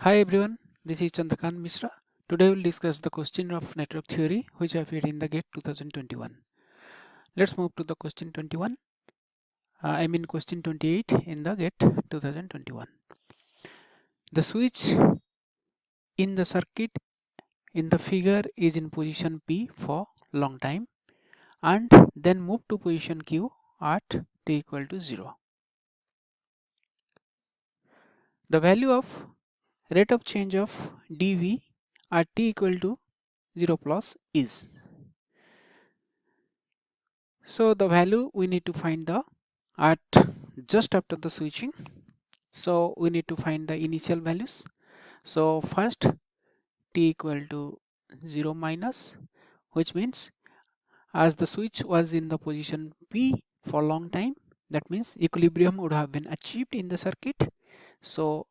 Hi everyone, this is Chandrakant Mishra. Today we will discuss the question of network theory which appeared in the GATE 2021. Let's move to the question 21. Question 28 in the GATE 2021. The switch in the circuit in the figure is in position P for long time and then move to position Q at t equal to 0. The value of rate of change of dV at t equal to 0 plus is. So the value we need to find the at just after the switching. So we need to find the initial values. So first t equal to 0 minus, which means as the switch was in the position P for long time, that means equilibrium would have been achieved in the circuit. So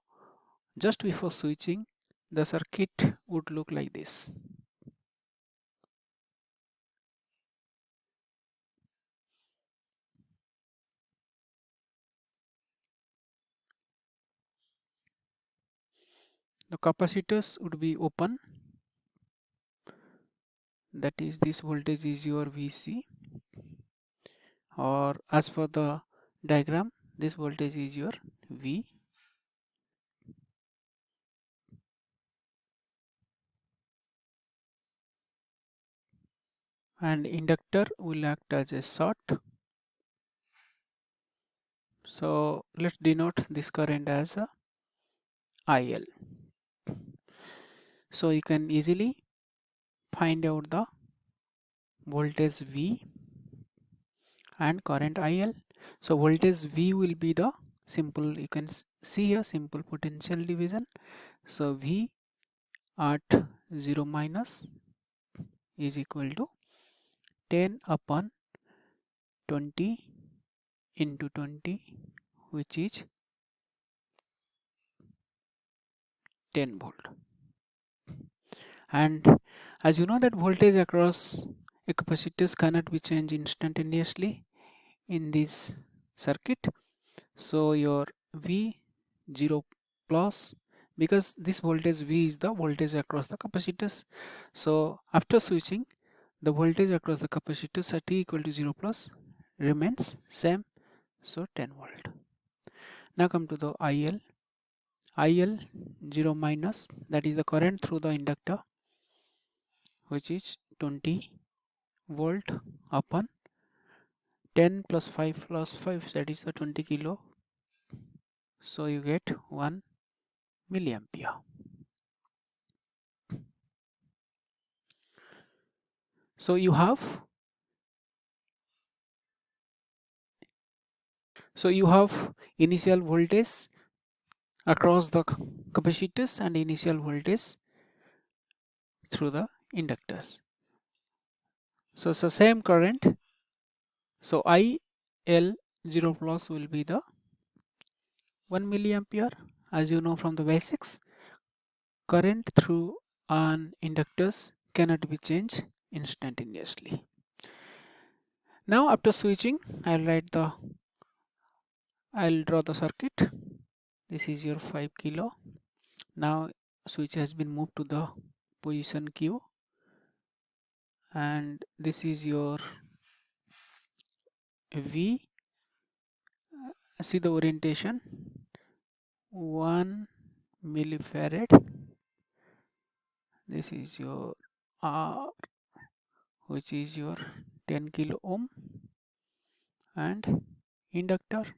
just before switching, the circuit would look like this. The capacitors would be open, that is this voltage is your VC, or as per the diagram this voltage is your V, and inductor will act as a short. So let's denote this current as a IL. So you can easily find out the voltage V and current IL. So voltage V will be the simple, you can see here, simple potential division. So V at 0 minus is equal to 10 upon 20 into 20, which is 10 volt. And as you know that voltage across a capacitors cannot be changed instantaneously in this circuit. So your V0 plus, because this voltage V is the voltage across the capacitors. So after switching, the voltage across the capacitors at t equal to 0 plus remains same, so 10 volt. Now come to the IL. IL 0 minus, that is the current through the inductor, which is 20 volt upon 10 plus 5 plus 5, that is the 20 kilo. So you get 1 milliampere. So you have initial voltage across the capacitors and initial voltage through the inductors. So it's the same current. So IL 0 plus will be the 1 milliampere. As you know from the basics, current through an inductors cannot be changed instantaneously. Now after switching, I'll draw the circuit. This is your 5 kilo. Now switch has been moved to the position Q, and this is your V. See the orientation, 1 millifarad. This is your R, which is your 10 kilo ohm, and inductor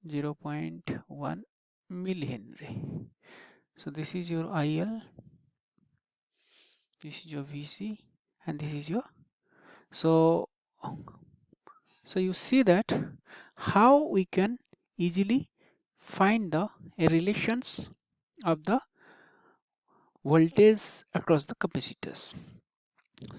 0.1 millihenry. So this is your IL, this is your VC, and this is your, so you see that how we can easily find the relations of the voltage across the capacitors.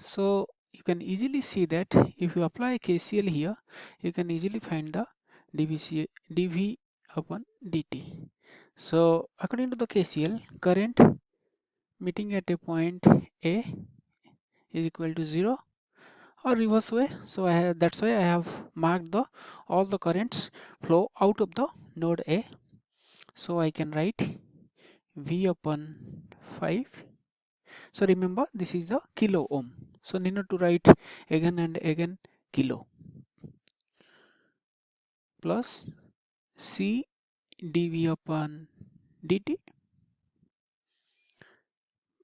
So you can easily see that if you apply KCL here, you can easily find the dV upon dt. So according to the KCL, current meeting at a point A is equal to 0, or reverse way. So that's why I have marked all the currents flow out of the node A. So I can write V upon 5. So remember, this is the kilo ohm. So need not to write again and again kilo, plus C dV upon dt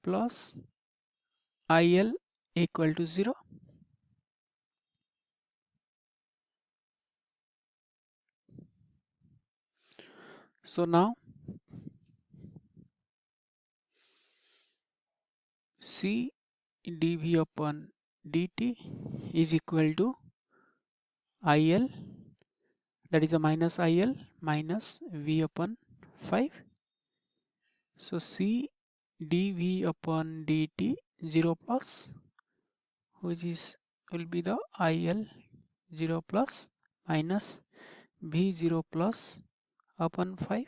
plus IL equal to 0. So now C dV upon dt is equal to IL, that is a minus IL minus V upon 5. So C dV upon dt 0 plus, which is will be the IL 0 plus minus V 0 plus upon 5.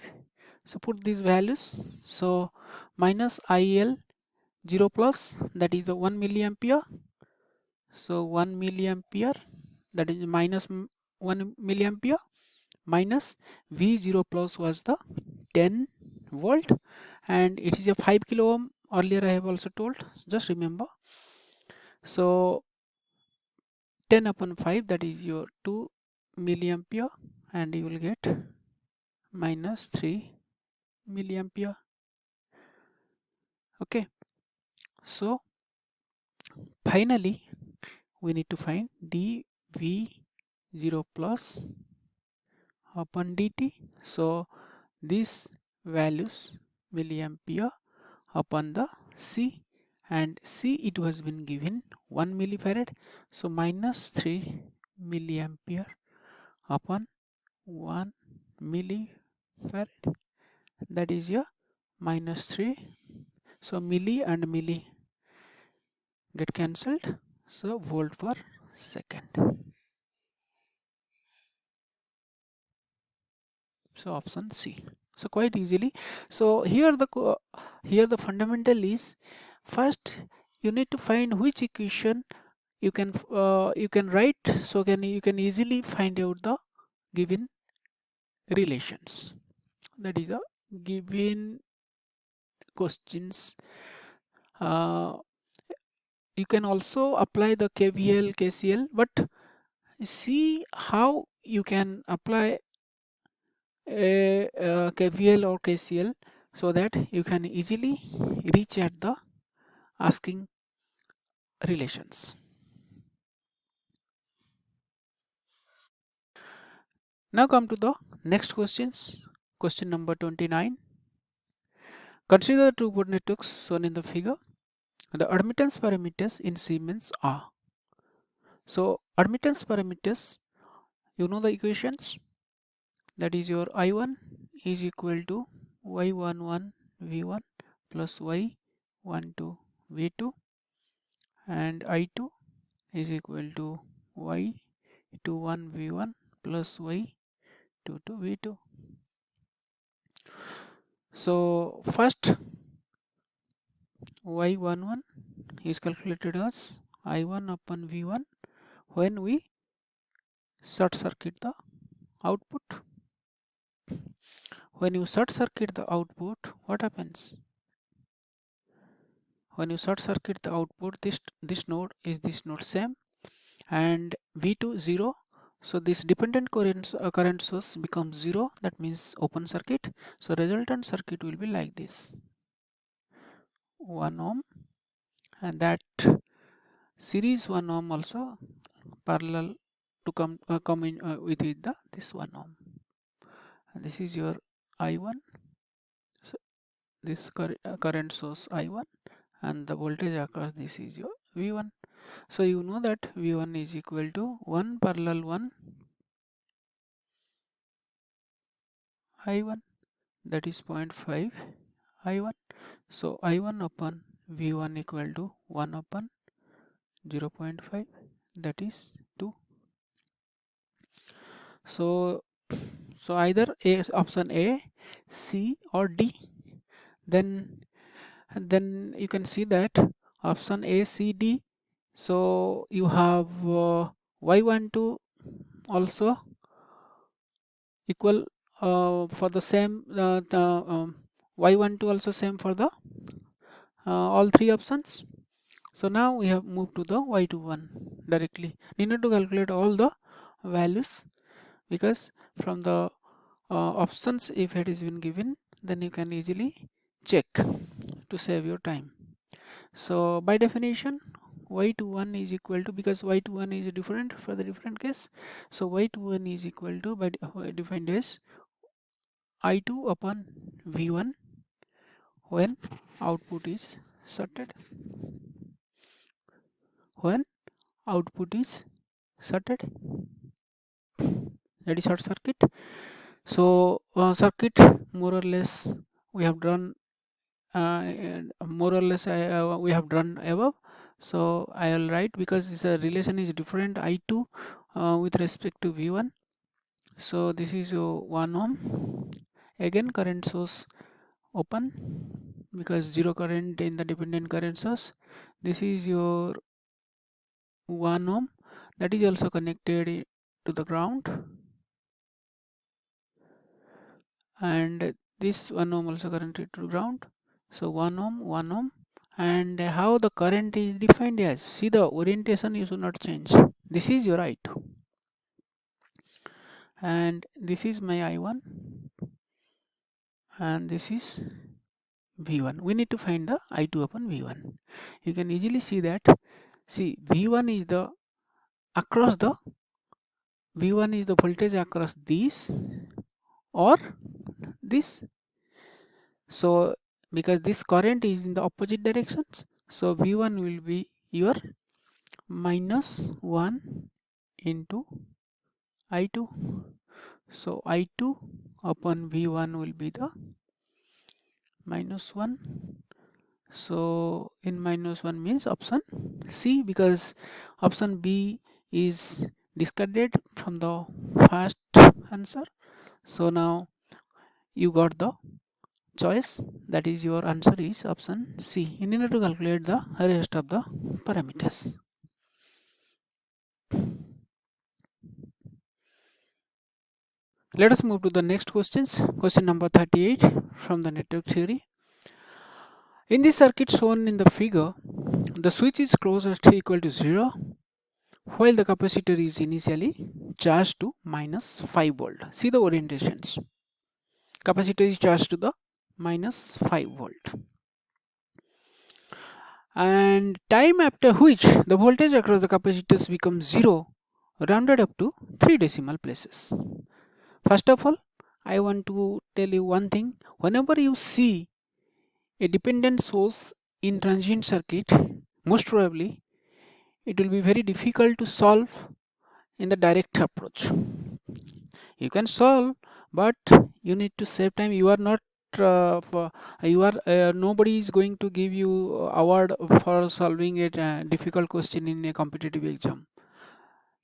So put these values. So minus IL 0 plus, that is the 1 milliampere. So 1 milliampere, that is minus 1 milliampere, minus V0 plus was the 10 volt, and it is a 5 kilo ohm. Earlier I have also told, just remember. So 10 upon 5, that is your 2 milliampere, and you will get minus 3 milliampere. Okay, so finally we need to find dV0 plus upon dt. So these values milliampere upon the C, and C it was been given 1 millifarad. So minus 3 milliampere upon 1 millifarad, that is your minus 3. So milli and milli get cancelled. So volt per second. So option C. So quite easily. So here the fundamental is, first you need to find which equation you can write, so you can easily find out the given relations. That is a given questions. You can also apply the KVL, KCL, but see how you can apply a KVL or KCL so that you can easily reach at the asking relations. Now come to the next questions. Question number 29. Consider the two-port networks shown in the figure. The admittance parameters in Siemens are. So admittance parameters, you know the equations. That is your I1 is equal to Y11 V1 plus Y12 V2, and I2 is equal to Y21 V1 plus Y22 V2. So first Y11 is calculated as I1 upon V1 when we short circuit the output. When you short circuit the output, what happens? When you short circuit the output, this node is this node same, and V2 0. So this dependent current source becomes 0, that means open circuit. So resultant circuit will be like this, 1 ohm, and that series 1 ohm also parallel to come in with this 1 ohm, and this is your I1. So this current source I1, and the voltage across this is your V1. So you know that V1 is equal to 1 parallel 1 I1, that is 0.5 I1. So I1 upon V1 equal to 1 upon 0.5, that is 2. So either option A, C or D. Then you can see that option A, C, D. So you have Y12 also equal for the same y12 also same for the all three options. So now we have moved to the y21 directly. We need to calculate all the values, because from the options, if it has been given, then you can easily check to save your time. So by definition, y21 is equal to, because y21 is different for the different case, so y21 is equal to, by defined as I2 upon V1 when output is sorted. When output is sorted, that is short circuit. So circuit more or less we have done we have done above. So I will write, because this relation is different, I2 with respect to V1. So this is 1 ohm. Again current source open, because zero current in the dependent current source. This is your 1 ohm, that is also connected to the ground, and this 1 ohm also connected to ground. So 1 ohm, 1 ohm. And how the current is defined as, see, the orientation you should not change. This is your I2 and this is my I1 and this is V1. We need to find the I2 upon V1. You can easily see that. See, V1 is the across the V1 is the voltage across this or this. So because this current is in the opposite directions, so V1 will be your -1 into I2. So I2 upon V1 will be the -1. So in -1 means option C, because option B is discarded from the first answer. So now you got the choice, that is your answer is option C. You need to calculate the rest of the parameters. Let us move to the next questions. Question number 38 from the network theory. In the circuit shown in the figure, the switch is closed at t equal to 0 while the capacitor is initially charged to -5 volt. See the orientations. Capacitor is charged to the -5 volt. And time after which the voltage across the capacitors becomes 0, rounded up to 3 decimal places. First of all, I want to tell you one thing. Whenever you see a dependent source in transient circuit, most probably it will be very difficult to solve in the direct approach. You can solve, but you need to save time. You are not nobody is going to give you award for solving a difficult question in a competitive exam.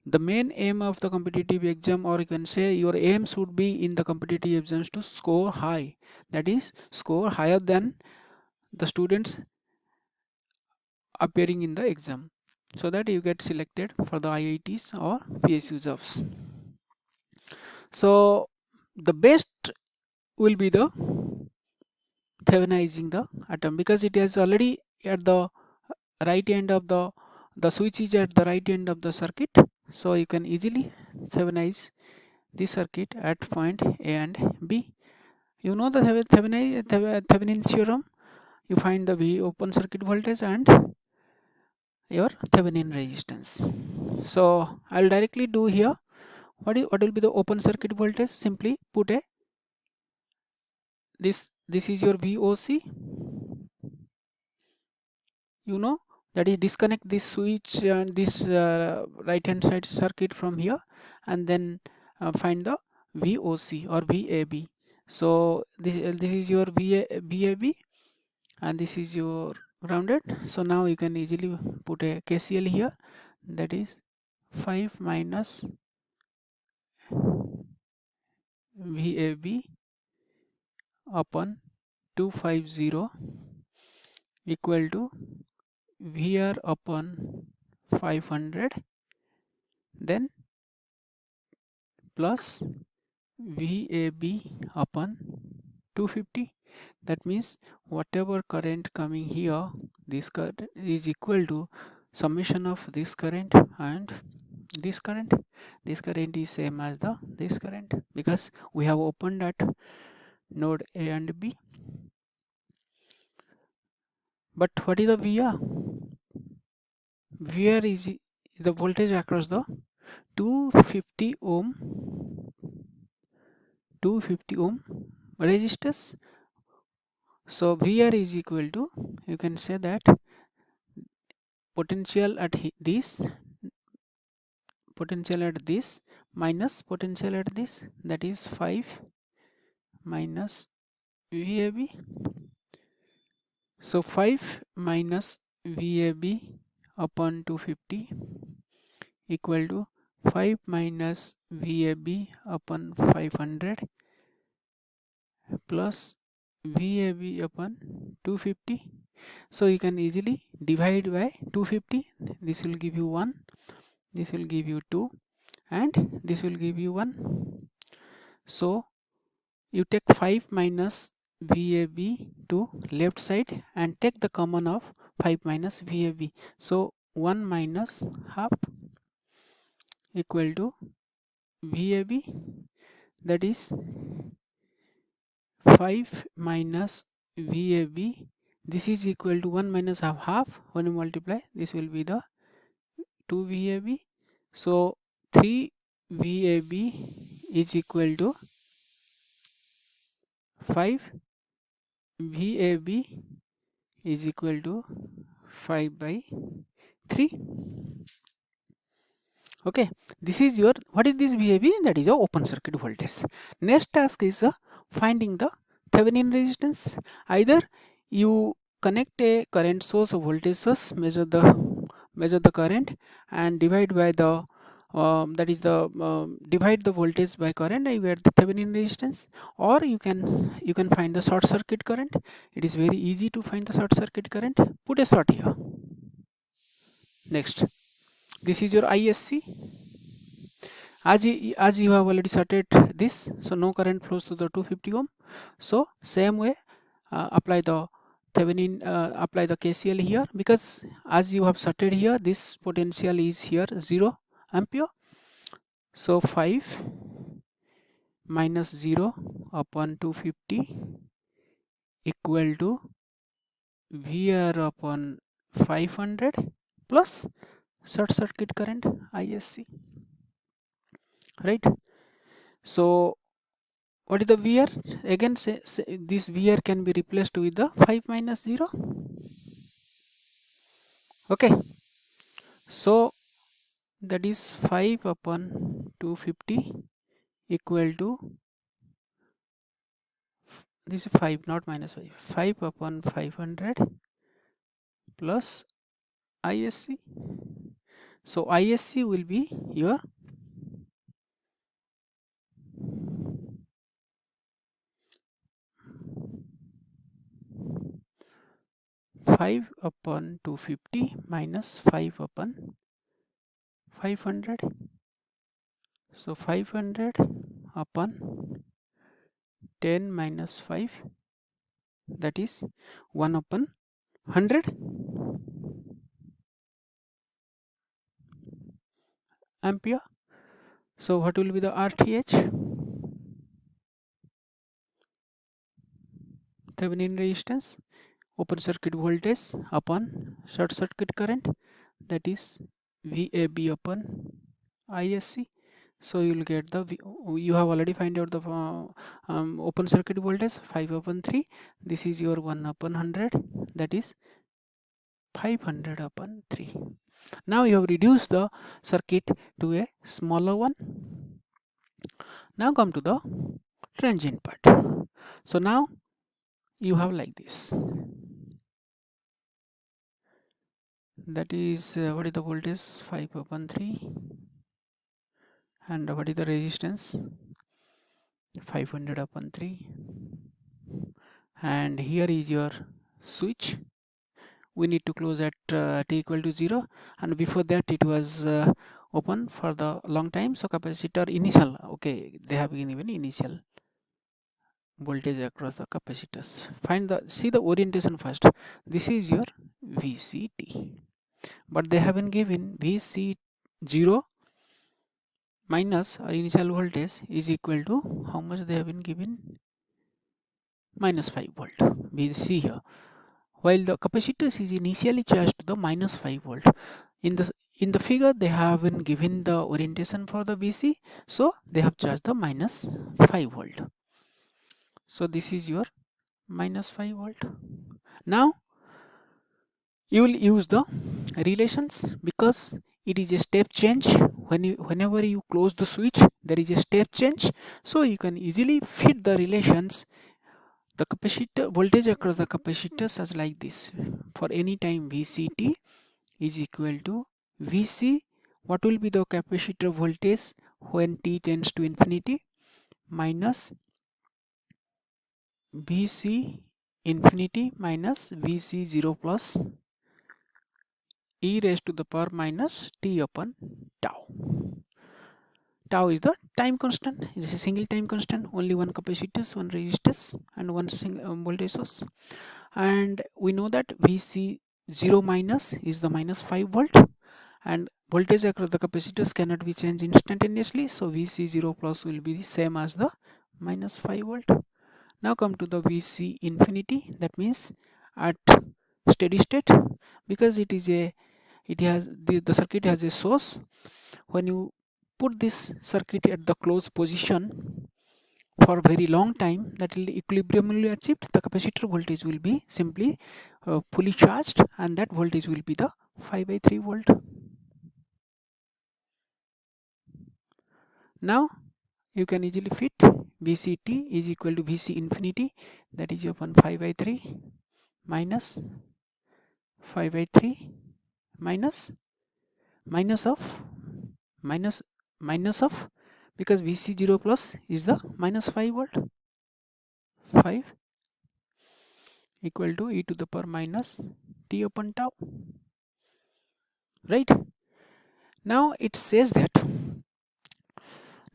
The main aim of the competitive exam, or you can say your aim should be in the competitive exams to score high, that is score higher than the students appearing in the exam, so that you get selected for the IITs or PSU jobs. So the best will be the Thevenizing the atom, because it is already at the right end of the switch is at the right end of the circuit. So you can easily Thevenize the circuit at point A and B. You know the Thevenin theorem. You find the V open circuit voltage and your Thevenin resistance. So I'll directly do here. What will be the open circuit voltage? Simply put a this is your VOC. You know, that is disconnect this switch and this right hand side circuit from here, and then find the VOC or VAB. So this is your VAB and this is your grounded. So now you can easily put a KCL here, that is 5 minus VAB upon 250 equal to VR upon 500, then plus VAB upon 250. That means whatever current coming here, this current is equal to summation of this current and this current. This current is same as this current because we have opened at node A and B. But what is the VR? VR is the voltage across the 250 ohm resistors. So VR is equal to, you can say that potential at this minus potential at this, that is 5 minus VAB. So 5 minus VAB upon 250 equal to 5 minus VAB upon 500 plus VAB upon 250. So you can easily divide by 250. This will give you 1, this will give you 2, and this will give you 1. So you take 5 minus VAB to left side and take the common of 5 minus VAB. So 1 minus half equal to VAB, that is 5 minus VAB. This is equal to 1 minus half. When you multiply, this will be the 2 VAB. So 3 VAB is equal to 5 VAB is equal to 5 by 3. Okay, this is your, what is this VAB? That is your open circuit voltage. Next task is finding the Thevenin resistance. Either you connect a current source or voltage source, measure the current and divide by the divide the voltage by current, and you get the Thevenin resistance. Or you can find the short circuit current. It is very easy to find the short circuit current. Put a short here. Next, this is your ISC. As you have already started this, so no current flows to the 250 ohm. So same way, apply the Thevenin, apply the KCL here, because as you have started here, this potential is here 0 ampere. So 5 minus 0 upon 250 equal to VR upon 500 plus short circuit current ISC, right? So what is the VR? Again, say this VR can be replaced with the 5 minus 0. Okay, so that is 5 upon 250 equal to, this is 5 not minus 5 upon 500 plus ISC. So ISC will be your 5 upon 250 minus 5 upon 500. So 500 upon 10 minus 5, that is 1 upon 100 ampere. So what will be the RTH? Thevenin resistance, open circuit voltage upon short circuit current, that is VAB upon ISC. So you will get the, you have already find out the open circuit voltage 5 upon 3. This is your 1 upon 100, that is 500 upon 3. Now you have reduced the circuit to a smaller one. Now come to the transient part. So now you have like this, that is what is the voltage? 5 upon 3, and what is the resistance? 500 upon 3, and here is your switch. We need to close at t equal to 0, and before that it was open for the long time. So capacitor initial, okay, they have given initial voltage across the capacitors. See the orientation first. This is your VCT, but they haven't given VC0 minus or initial voltage is equal to how much they have been given, minus 5 volt. We see here, while the capacitors is initially charged to the minus 5 volt. In the figure they have been given the orientation for the VC, so they have charged the minus 5 volt. So this is your minus 5 volt. Now you will use the relations because it is a step change. Whenever you close the switch, there is a step change, so you can easily fit the relations. The capacitor voltage across the capacitors as like this. For any time VCT is equal to VC, what will be the capacitor voltage when t tends to infinity, minus VC infinity minus VC0 plus e raised to the power minus t upon tau. Tau is the time constant. It is a single time constant, only one capacitors, one resistors and one single voltage source. And we know that VC0 minus is the minus 5 volt, and voltage across the capacitors cannot be changed instantaneously, so VC0 plus will be the same as the minus 5 volt. Now come to the VC infinity, that means at steady state, because the circuit has a source. When you put this circuit at the closed position for a very long time, that will equilibrium will be achieved, the capacitor voltage will be simply fully charged, and that voltage will be the 5/3 volt. Now you can easily fit VCT is equal to VC infinity, that is upon 5/3 minus 5/3 minus minus of because VC0 plus is the minus 5 volt, 5 equal to e to the power minus t upon tau. Right? Now it says that,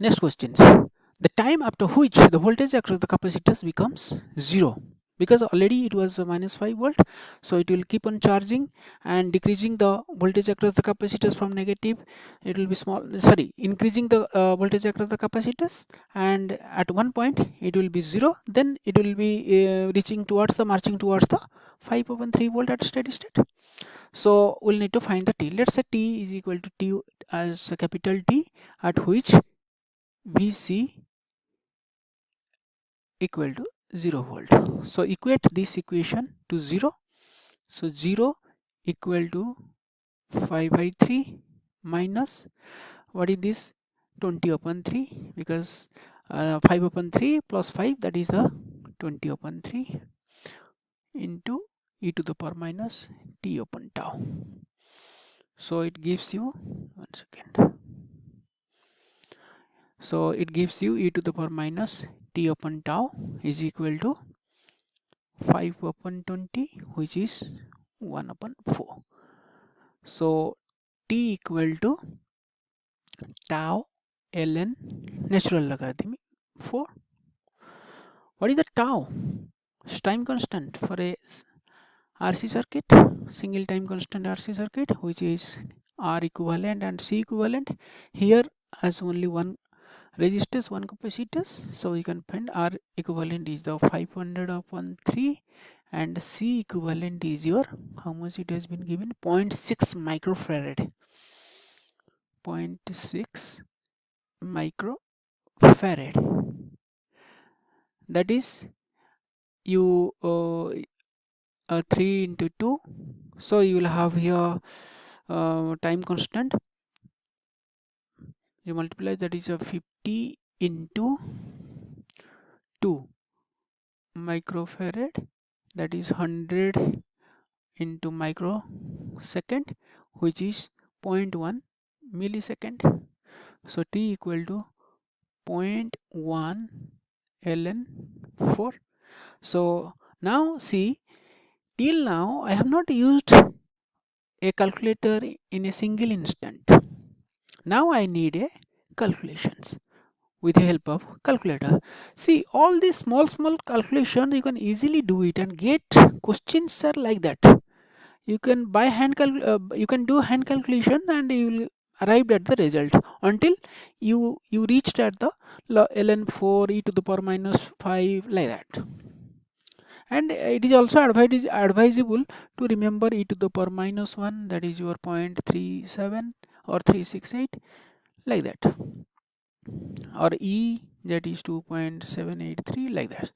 next questions, the time after which the voltage across the capacitors becomes 0, because already it was minus 5 volt, so it will keep on charging and decreasing the voltage across the capacitors from negative, it will be increasing the voltage across the capacitors, and at one point it will be 0, then it will be marching towards the 5/3 volt at steady state. So we'll need to find the t. Let's say t is equal to t as a capital T, at which VC equal to 0 volt. So equate this equation to 0. So 0 equal to 5/3 minus, what is this, 20/3, because 5/3 plus 5, that is the 20/3 into e to the power minus t upon tau. So it gives you, one second. So it gives you e to the power minus t upon tau is equal to 5/20, which is 1/4. So t equal to tau ln natural logarithm 4. What is the tau? It's time constant for a RC circuit, single time constant RC circuit, which is R equivalent and C equivalent. Here as only one resistors, one capacitors, so we can find R equivalent is the 500/3 and C equivalent is your, how much it has been given, 0.6 microfarad. 0.6 microfarad, that is you 3 into 2, so you will have here time constant, you multiply, that is a 50 into 2 microfarad, that is 100 into microsecond, which is 0.1 millisecond. So t equal to 0.1 ln 4. So now see, till now I have not used a calculator in a single instant. Now I need a calculations with the help of calculator. See, all these small calculations you can easily do it and get questions are like that. You can you can do hand calculation and you will arrive at the result until you reached at the ln4 e to the power minus 5 like that. And it is also advisable to remember e to the power minus 1, that is your 0.37 or 368 like that, or e that is 2.783 like that.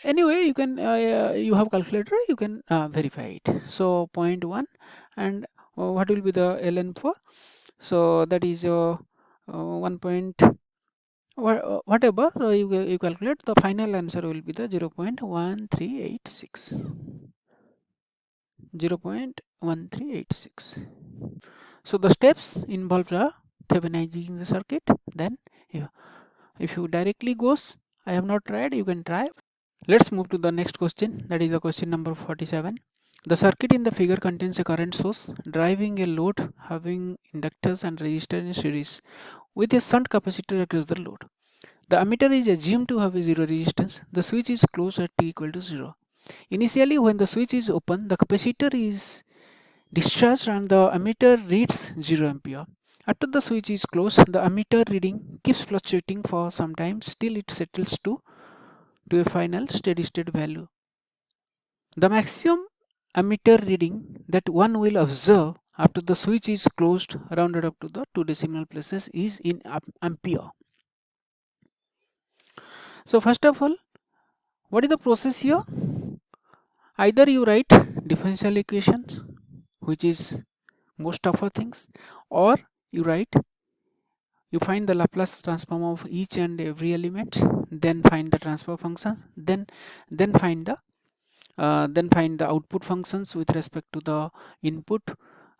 Anyway, you can you have calculator, you can verify it. So 0.1 and what will be the ln4? So that is 1 point whatever you calculate, the final answer will be the 0.1386. 0.1386. So the steps involved are Thevenizing the circuit. Then if you directly goes, I have not tried, you can try. Let's move to the next question, that is the question number 47. The circuit in the figure contains a current source driving a load having inductors and resistors in series with a shunt capacitor across the load. The ammeter is assumed to have a zero resistance. The switch is closed at t equal to 0. Initially, when the switch is open, the capacitor is discharged and the ammeter reads 0 ampere. After the switch is closed, the ammeter reading keeps fluctuating for some time till it settles to a final steady state value. The maximum ammeter reading that one will observe after the switch is closed, rounded up to the 2 decimal places, is in ampere. So first of all, what is the process here? Either you write differential equations, which is most of our things, or you find the Laplace transform of each and every element, then find the transfer function, then find the output functions with respect to the input,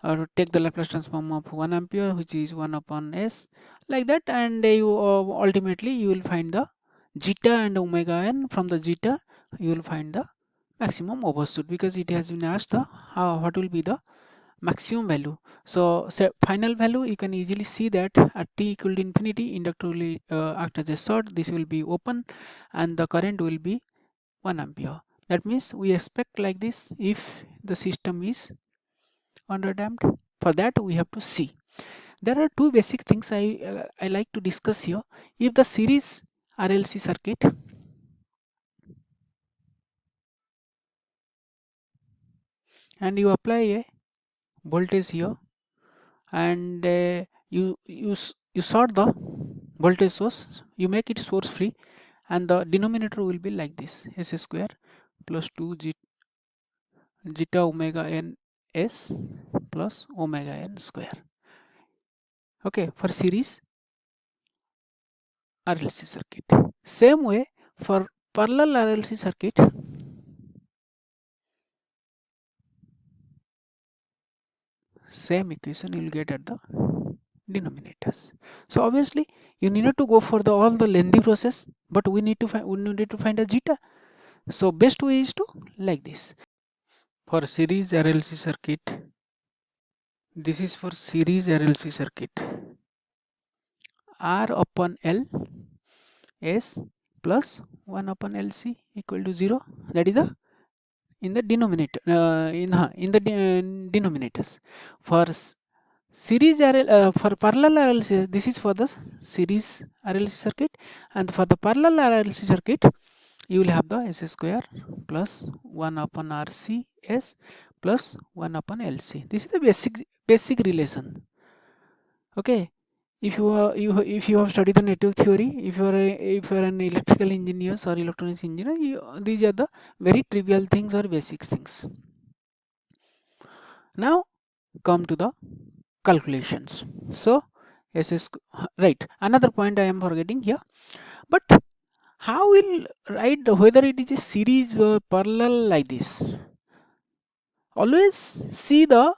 or take the Laplace transform of 1 ampere, which is 1 upon s, like that, and you ultimately you will find the zeta and omega n. From the zeta you will find the maximum overshoot, because it has been asked the what will be the maximum value. So final value you can easily see that at t equal to infinity, inductor will act as a short, this will be open, and the current will be 1 ampere. That means we expect like this if the system is underdamped. For that we have to see. There are two basic things I like to discuss here. If the series RLC circuit and you apply a voltage here and you sort the voltage source, you make it source free, and the denominator will be like this: s square plus 2 zeta omega n s plus omega n square. Okay, for series RLC circuit. Same way for parallel RLC circuit, same equation you will get at the denominators. So obviously you need to go for all the lengthy process, but we need to find a zeta. So best way is to like this. For series RLC circuit, this is for series RLC circuit, R upon L S plus 1 upon LC equal to 0. That is the in the denominator, in the denominators. For series for parallel RLC, this is for the series RLC circuit, and for the parallel RLC circuit you will have the s square plus 1 upon RC s plus 1 upon LC. This is the basic relation. Okay, if you have studied the network theory, if you are an electrical engineer or electronics engineer, these are the very trivial things or basic things. Now come to the calculations. So right, another point I am forgetting here, but how will write whether it is a series or parallel like this? Always see the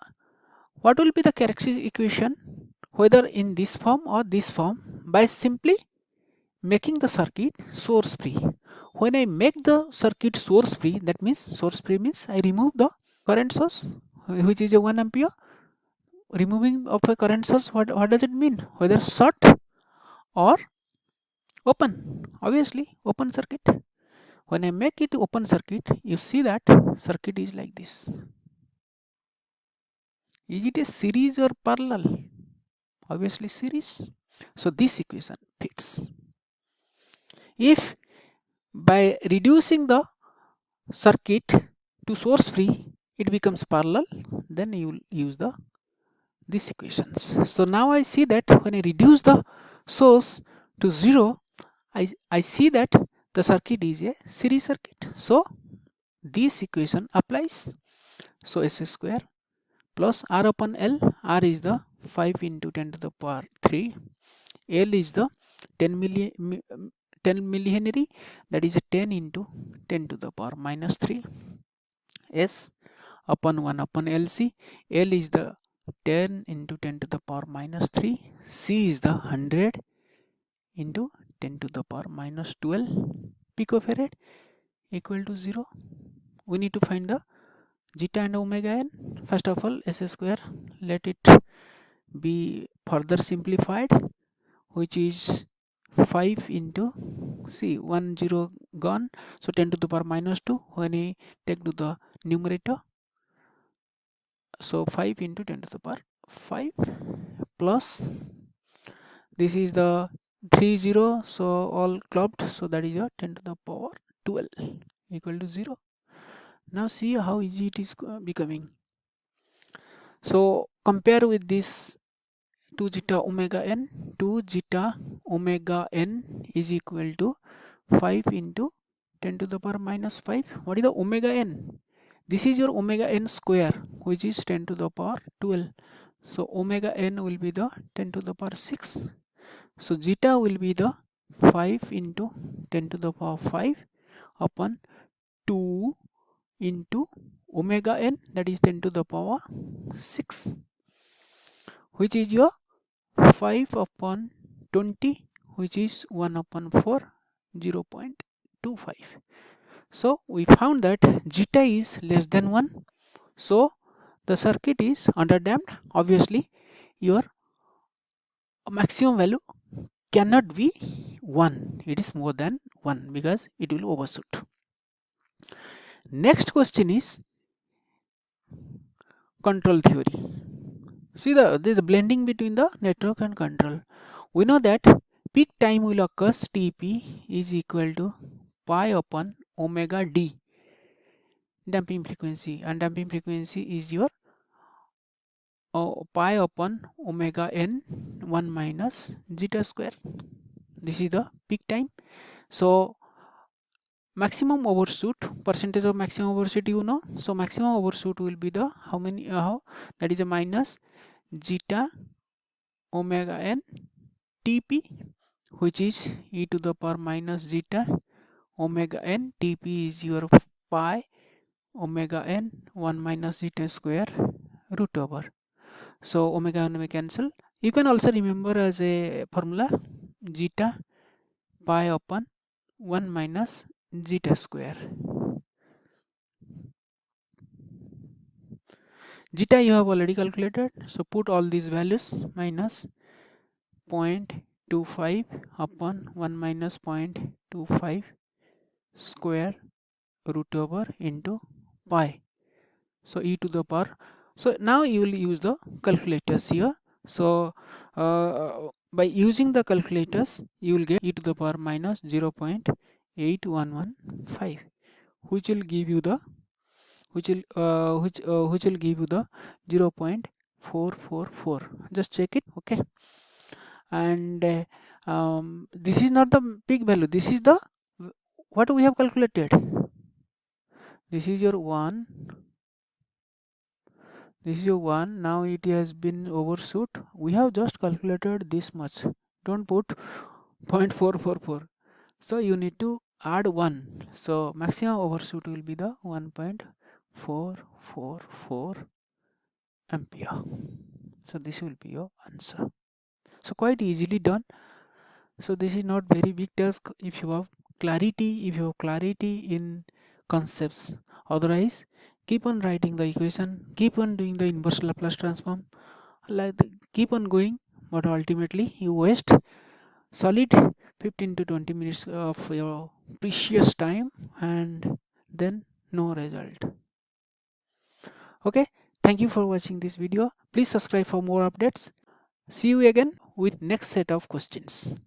what will be the characteristic equation, whether in this form or this form, by simply making the circuit source free. When I make the circuit source free, that means source free means I remove the current source, which is a 1 ampere, removing of a current source, what does it mean? Whether short or open. Obviously open circuit. When I make it open circuit, you see that circuit is like this. Is it a series or parallel? Obviously series. So this equation fits. If by reducing the circuit to source free it becomes parallel, then you will use these equations. So now I see that when I reduce the source to 0, I see that the circuit is a series circuit. So this equation applies. So S square plus R upon L. R is the 5 into 10 to the power 3. L is the 10 millihenry, that is 10 into 10 to the power minus 3. S upon 1 upon LC. L is the 10 into 10 to the power minus 3. C is the 100 into 10 to the power minus 12 picofarad equal to 0. We need to find the zeta and omega n. First of all, S square, let it be further simplified, which is 5 into, see 1 0 gone, so 10 to the power minus 2 when I take to the numerator. So 5 into 10 to the power 5 plus, this is the 3 0, so all clubbed, so that is your 10 to the power 12 equal to 0. Now see how easy it is becoming. So compare with this 2 zeta omega n. 2 zeta omega n is equal to 5 into 10 to the power minus 5. What is the omega n? This is your omega n square, which is 10 to the power 12. So omega n will be the 10 to the power 6. So zeta will be the 5 into 10 to the power 5 upon 2 into omega n, that is 10 to the power 6, which is your 5 upon 20, which is 1 upon 4, 0.25. So we found that zeta is less than 1. So the circuit is underdamped. Obviously your maximum value cannot be 1. It is more than 1 because it will overshoot. Next question is control theory. See the blending between the network and control. We know that peak time will occur Tp is equal to pi upon omega d, damping frequency, and damping frequency is your pi upon omega n 1 minus zeta square. This is the peak time. So maximum overshoot, percentage of maximum overshoot you know. So maximum overshoot will be the that is a minus zeta omega n Tp, which is e to the power minus zeta omega n. Tp is your pi omega n 1 minus zeta square root over. So omega and omega cancel. You can also remember as a formula zeta pi upon 1 minus zeta square. Zeta you have already calculated, so put all these values minus 0.25 upon 1 minus 0.25 square root over into pi. So e to the power. So now you will use the calculators here. So by using the calculators you will get e to the power minus 0.8115, which will give you the which will give you the 0.444. Just check it, okay? And this is not the peak value. This is the what we have calculated. This is your 1. This is your 1. Now it has been overshoot. We have just calculated this much. Don't put 0.444. So you need to add 1. So maximum overshoot will be the 1.444 ampere. So this will be your answer. So quite easily done. So this is not very big task if you have clarity, in concepts. Otherwise keep on writing the equation, keep on doing the inverse Laplace transform, like keep on going, but ultimately you waste solid 15 to 20 minutes of your precious time and then no result. Okay, thank you for watching this video. Please subscribe for more updates. See you again with next set of questions.